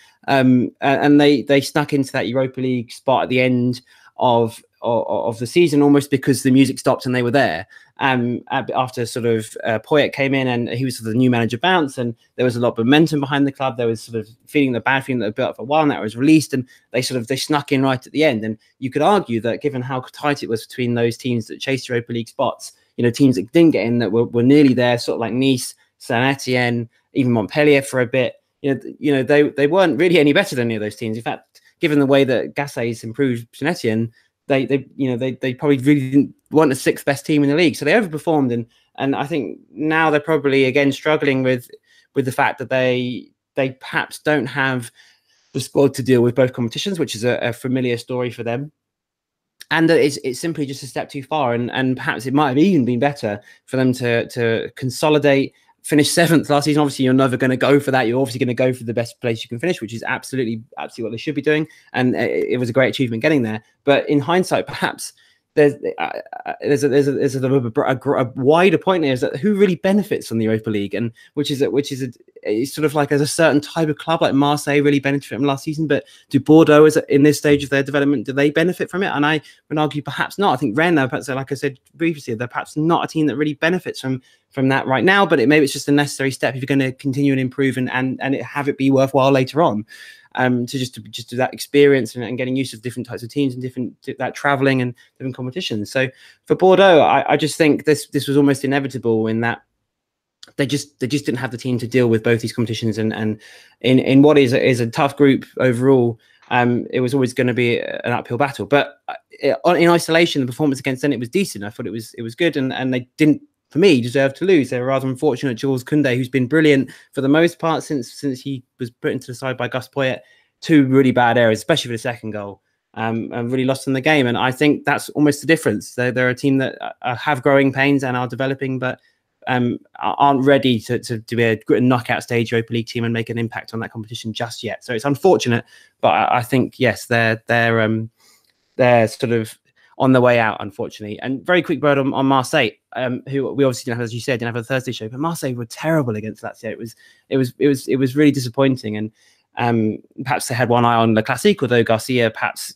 they snuck into that Europa League spot at the end of the season, almost because the music stopped and they were there. After sort of Poyet came in and he was sort of the new manager bounce, and there was a lot of momentum behind the club. There was sort of the bad feeling that had built up for a while, and that was released, and they snuck in right at the end. And you could argue that given how tight it was between those teams that chased Europa League spots, teams that didn't get in that were nearly there, sort of like Nice, Saint Etienne, even Montpellier for a bit. They weren't really any better than any of those teams. In fact, given the way that Gassay's improved Saint Etienne, they probably really weren't the 6th best team in the league, so they overperformed, and I think now they're probably again struggling with the fact that they perhaps don't have the squad to deal with both competitions, which is a familiar story for them, and that it's simply just a step too far, and perhaps it might have even been better for them to consolidate. Finish 7th last season. Obviously, you're never going to go for that. You're obviously going to go for the best place you can finish, which is absolutely what they should be doing. And it was a great achievement getting there. But in hindsight, perhaps there's a wider point here, is that who really benefits from the Europa League, and it's sort of like as a certain type of club like Marseille really benefited from last season. But do Bordeaux, in this stage of their development, do they benefit from it? And I would argue perhaps not. I think Rennes, perhaps, like I said previously, they're perhaps not a team that really benefits from that right now. But maybe it's just a necessary step if you're going to continue and improve and have it be worthwhile later on. To just do that experience and getting used to different types of teams and that traveling and different competitions. So for Bordeaux, I just think this was almost inevitable in that they just didn't have the team to deal with both these competitions, and in what is a tough group overall. It was always going to be an uphill battle. But in isolation, the performance against Zenit was decent. I thought it was good, and they didn't, for me, deserve to lose. They were rather unfortunate. Jules Koundé, who's been brilliant for the most part since he was put into the side by Gus Poyet, 2 really bad errors, especially for the second goal, and really lost in the game. And I think that's almost the difference. They're a team that have growing pains and are developing, but aren't ready to be a knockout stage Europa League team and make an impact on that competition just yet. So it's unfortunate, but I think yes, they're sort of on the way out, unfortunately. And very quick word on Marseille, who we obviously didn't have, as you said, didn't have a Thursday show, but Marseille were terrible against Lazio. It was really disappointing, and perhaps they had one eye on the Classique, although Garcia perhaps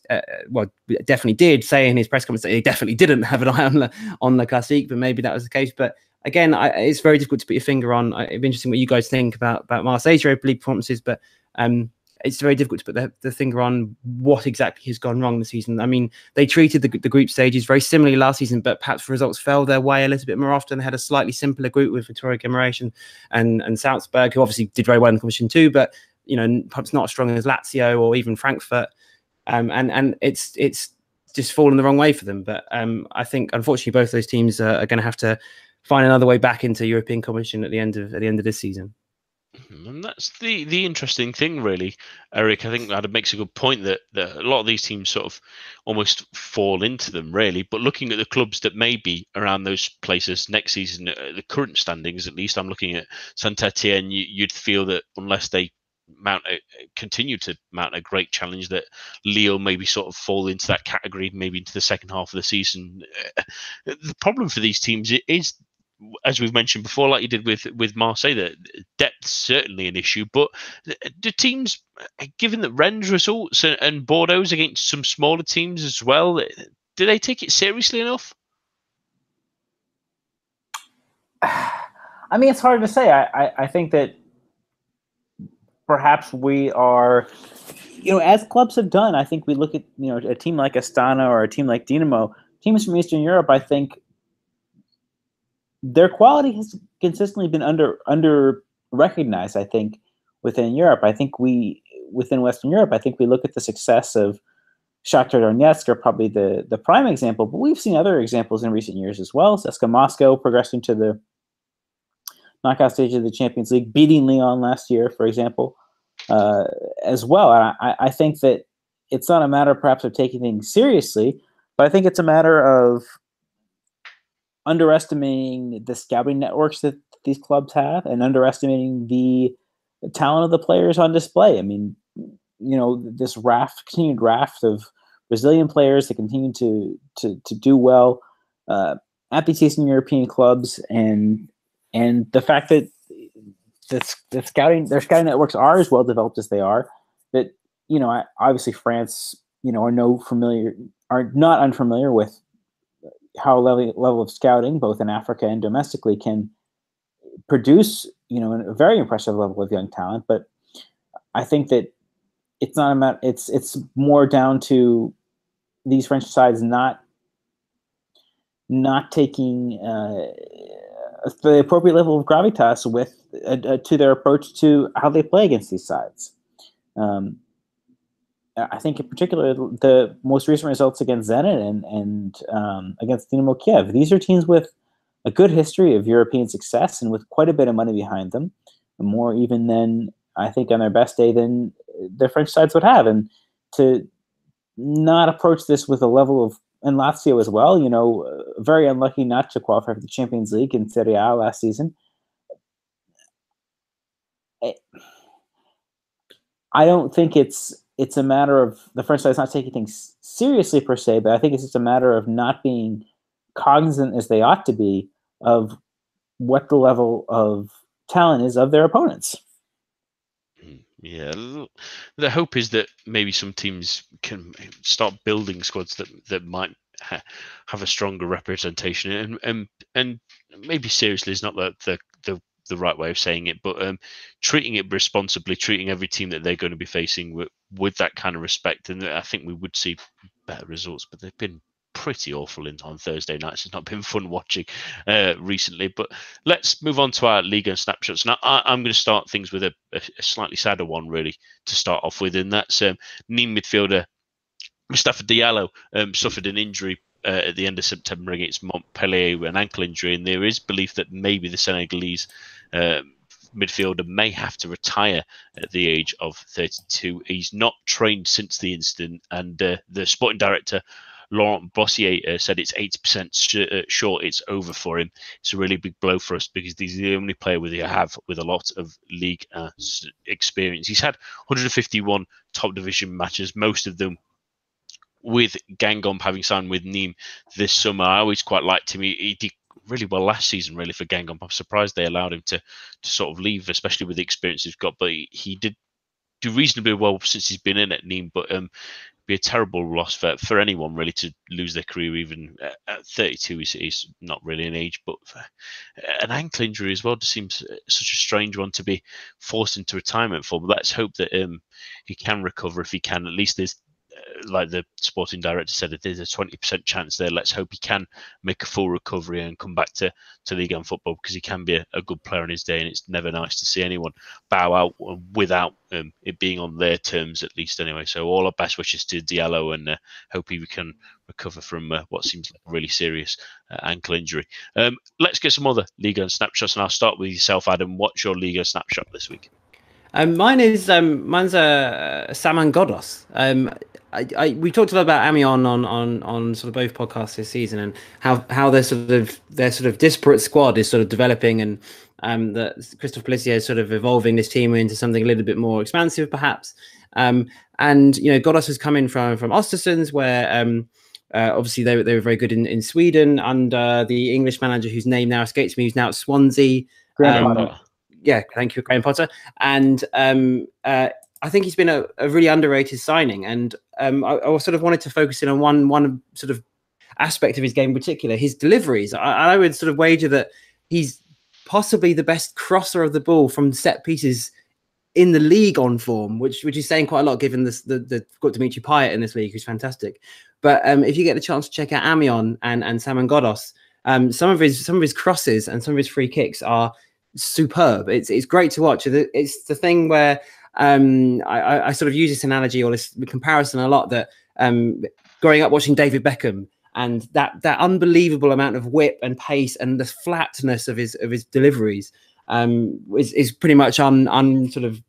definitely did say in his press conference that he definitely didn't have an eye on the Classique, but maybe that was the case. But again, it's very difficult to put your finger on. It'd be interesting what you guys think about Marseille's Europa League performances, but it's very difficult to put the finger on what exactly has gone wrong this season. I mean, they treated the group stages very similarly last season, but perhaps results fell their way a little bit more often. They had a slightly simpler group with Victoria Guimaraes and Salzburg, who obviously did very well in the competition too, but perhaps not as strong as Lazio or even Frankfurt. And it's just fallen the wrong way for them. But I think, unfortunately, both those teams are going to have to find another way back into European competition at the end of this season. And that's the interesting thing, really, Eric. I think Adam makes a good point that a lot of these teams sort of almost fall into them, really. But looking at the clubs that may be around those places next season, the current standings, at least, I'm looking at Saint-Etienne. You'd feel that unless they continue to mount a great challenge, that Lille maybe sort of fall into that category, maybe into the second half of the season. The problem for these teams is, as we've mentioned before, like you did with Marseille, that depth's certainly an issue. But do teams, given that Rennes results and Bordeaux's against some smaller teams as well, do they take it seriously enough? I mean, it's hard to say. I think that perhaps we are, as clubs have done, I think we look at, a team like Astana or a team like Dinamo, teams from Eastern Europe, I think their quality has consistently been under recognized, I think, within Europe. I think within Western Europe, I think we look at the success of Shakhtar Donetsk are probably the prime example, but we've seen other examples in recent years as well. CSKA Moscow progressing to the knockout stage of the Champions League, beating Lyon last year, for example, as well. And I think that it's not a matter perhaps of taking things seriously, but I think it's a matter of underestimating the scouting networks that these clubs have and underestimating the talent of the players on display. I mean, this continued raft of Brazilian players that continue to do well at these Eastern European clubs, and the fact that their scouting networks are as well developed as they are, that obviously France are not unfamiliar with how level of scouting, both in Africa and domestically, can produce a very impressive level of young talent. But I think that it's not about it's more down to these French sides not taking the appropriate level of gravitas with to their approach to how they play against these sides. I think in particular the most recent results against Zenit and against Dynamo Kiev. These are teams with a good history of European success and with quite a bit of money behind them, more even than I think on their best day than the French sides would have. And to not approach this with a level of, and Lazio as well, very unlucky not to qualify for the Champions League in Serie A last season. I don't think it's a matter of the French side's not taking things seriously per se, but I think it's just a matter of not being cognizant as they ought to be of what the level of talent is of their opponents. Yeah, the hope is that maybe some teams can start building squads that might have a stronger representation, and maybe seriously is not the right way of saying it, but treating it responsibly, treating every team that they're going to be facing with that kind of respect, and I think we would see better results. But they've been pretty awful on Thursday nights. It's not been fun watching recently. But let's move on to our Ligue and snapshots. Now, I'm going to start things with a slightly sadder one, really, to start off with, and that's Nîmes midfielder Mustafa Diallo suffered an injury at the end of September against Montpellier, an ankle injury, and there is belief that maybe the Senegalese midfielder may have to retire at the age of 32. He's not trained since the incident, and the sporting director Laurent Bossier said it's 80% sure it's over for him. It's a really big blow for us because he's the only player we have with a lot of league experience. He's had 151 top division matches, most of them with Guingamp having signed with Nîmes this summer. I always quite liked him. He did really well last season, really, for Guingamp. I'm surprised they allowed him to sort of leave, especially with the experience he's got. But he did do reasonably well since he's been in at Nîmes. But be a terrible loss for anyone, really, to lose their career even at 32 is not really an age. But an ankle injury as well just seems such a strange one to be forced into retirement for. But let's hope that he can recover if he can. At least there's like the sporting director said, if there's a 20% chance there, let's hope he can make a full recovery and come back to Ligue 1 football, because he can be a good player in his day, and it's never nice to see anyone bow out without it being on their terms, at least anyway. So all our best wishes to Diallo, and hope he can recover from what seems like a really serious ankle injury. Let's get some other Ligue 1 snapshots, and I'll start with yourself, Adam. What's your Ligue 1 snapshot this week? Mine's Saman Ghoddos. We talked a lot about Amiens on sort of both podcasts this season, and how their sort of disparate squad is sort of developing, and that Christophe Pellissier is sort of evolving this team into something a little bit more expansive, perhaps. And Ghoddos has come in from Östersunds, where obviously they were very good in Sweden under the English manager whose name now escapes me, who's now at Swansea. Yeah, thank you, Graham Potter. And I think he's been a really underrated signing. And I sort of wanted to focus in on one sort of aspect of his game in particular, his deliveries. I would sort of wager that he's possibly the best crosser of the ball from set pieces in the league on form, which is saying quite a lot given the got Dimitri Payet in this league, who's fantastic. But if you get the chance to check out Amiens and Saman Ghoddos, some of his crosses and some of his free kicks are superb. It's great to watch. It's the thing where I sort of use this analogy or this comparison a lot, that growing up watching David Beckham and that unbelievable amount of whip and pace and the flatness of his deliveries is pretty much sort of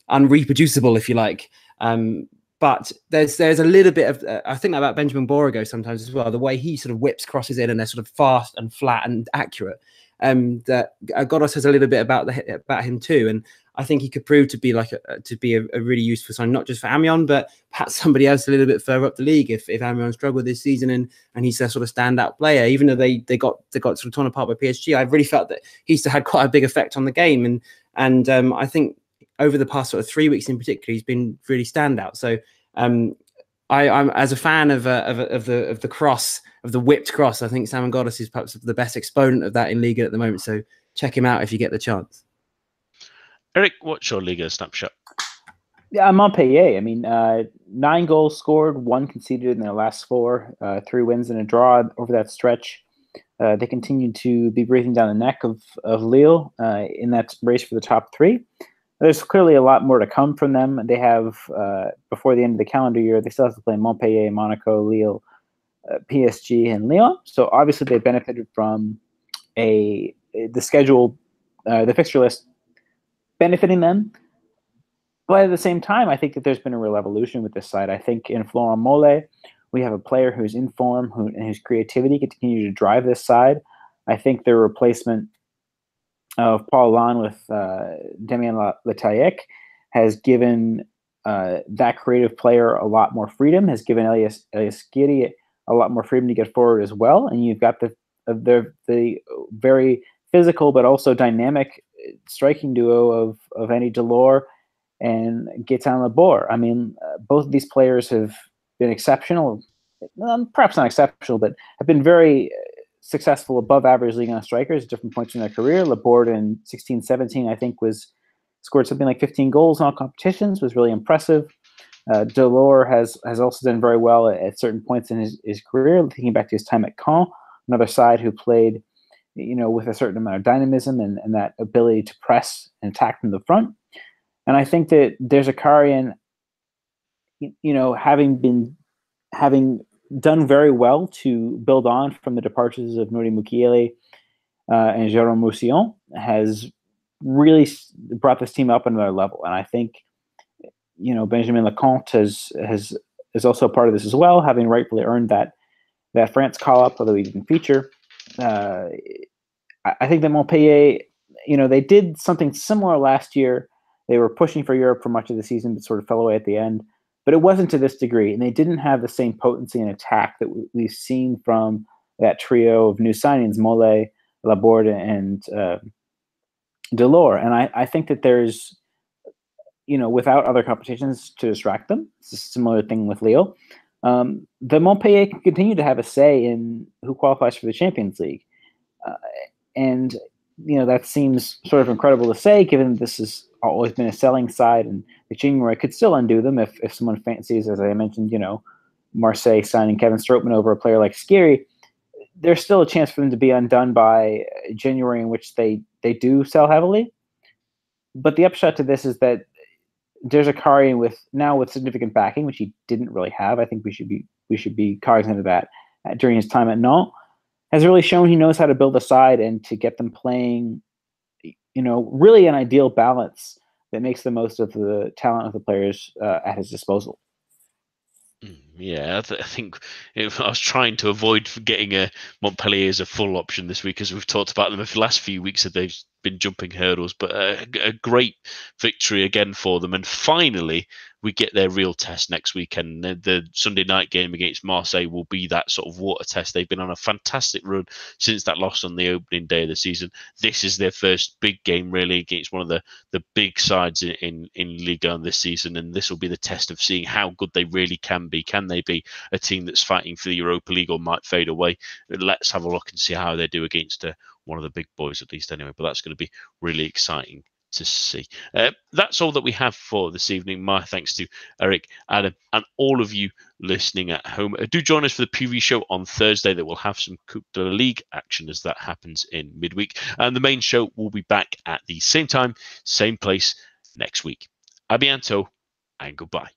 unreproducible, if you like. But there's a little bit of I think about Benjamin Borigo sometimes as well, the way he sort of whips crosses in, and they're sort of fast and flat and accurate. That Ghoddos has a little bit about him too, and I think he could prove to be a really useful sign, not just for Amiens, but perhaps somebody else a little bit further up the league if Amiens struggle this season, and he's a sort of standout player. Even though they got sort of torn apart by PSG, I really felt that he still had quite a big effect on the game, and I think over the past sort of 3 weeks in particular, he's been really standout. So I'm as a fan of the cross, of the whipped cross, I think Saman Ghoddos is perhaps the best exponent of that in Liga at the moment. So check him out if you get the chance. Eric, what's your Liga snapshot? Yeah, Montpellier. I mean, 9 goals scored, 1 conceded in their last 4, 3 wins and a draw over that stretch. They continue to be breathing down the neck of Lille in that race for the top 3. There's clearly a lot more to come from them. They have, before the end of the calendar year, they still have to play Montpellier, Monaco, Lille, PSG, and Lyon. So obviously they benefited from the schedule, the fixture list benefiting them. But at the same time, I think that there's been a real evolution with this side. I think in Florent Mollet, we have a player who's in form, and whose creativity can continue to drive this side. I think their replacement of Paul Lan with Damien Letayek has given that creative player a lot more freedom, has given Elias Giri a lot more freedom to get forward as well. And you've got the very physical but also dynamic striking duo of Andy Delors and Gaetan Laborde. I mean, both of these players have been exceptional, perhaps not exceptional, but have been very successful above average Ligue 1 strikers at different points in their career. Laborde in 16-17, I think, scored something like 15 goals in all competitions, was really impressive. Delors has also done very well at certain points in his career, thinking back to his time at Caen, another side who played, with a certain amount of dynamism and that ability to press and attack from the front. And I think that there's a Zakarian, having done very well to build on from the departures of Nuri Mukiele and Jérôme Roussillon, has really brought this team up another level. And I think, Benjamin Lecomte is also a part of this as well, having rightfully earned that France call-up, although he didn't feature. I think that Montpellier, they did something similar last year. They were pushing for Europe for much of the season, but sort of fell away at the end. But it wasn't to this degree, and they didn't have the same potency and attack that we've seen from that trio of new signings, Mollet, Laborde, and Delors. And I think that there's, without other competitions to distract them, it's a similar thing with Lille, the Montpellier can continue to have a say in who qualifies for the Champions League. And that seems sort of incredible to say, given this has always been a selling side, and the January could still undo them if someone fancies, as I mentioned, Marseille signing Kevin Strootman over a player like Skiri, there's still a chance for them to be undone by January, in which they do sell heavily. But the upshot to this is that there's a Kari with significant backing, which he didn't really have. I think we should be cognizant of that during his time at Nantes. Has really shown he knows how to build a side and to get them playing, really an ideal balance that makes the most of the talent of the players at his disposal. Yeah, I think I was trying to avoid getting Montpellier as a full option this week, as we've talked about them the last few weeks that they've been jumping hurdles, but a great victory again for them. And finally, we get their real test next weekend. The Sunday night game against Marseille will be that sort of water test. They've been on a fantastic run since that loss on the opening day of the season. This is their first big game, really, against one of the big sides in Ligue 1 this season, and this will be the test of seeing how good they really can be. Can they be a team that's fighting for the Europa League or might fade away? Let's have a look and see how they do against one of the big boys, at least anyway. But that's going to be really exciting to see. That's all that we have for this evening. My thanks to Eric, Adam, and all of you listening at home. Do join us for the preview show on Thursday. That will have some Coupe de la Ligue action as that happens in midweek. And the main show will be back at the same time, same place next week. A bientôt and goodbye.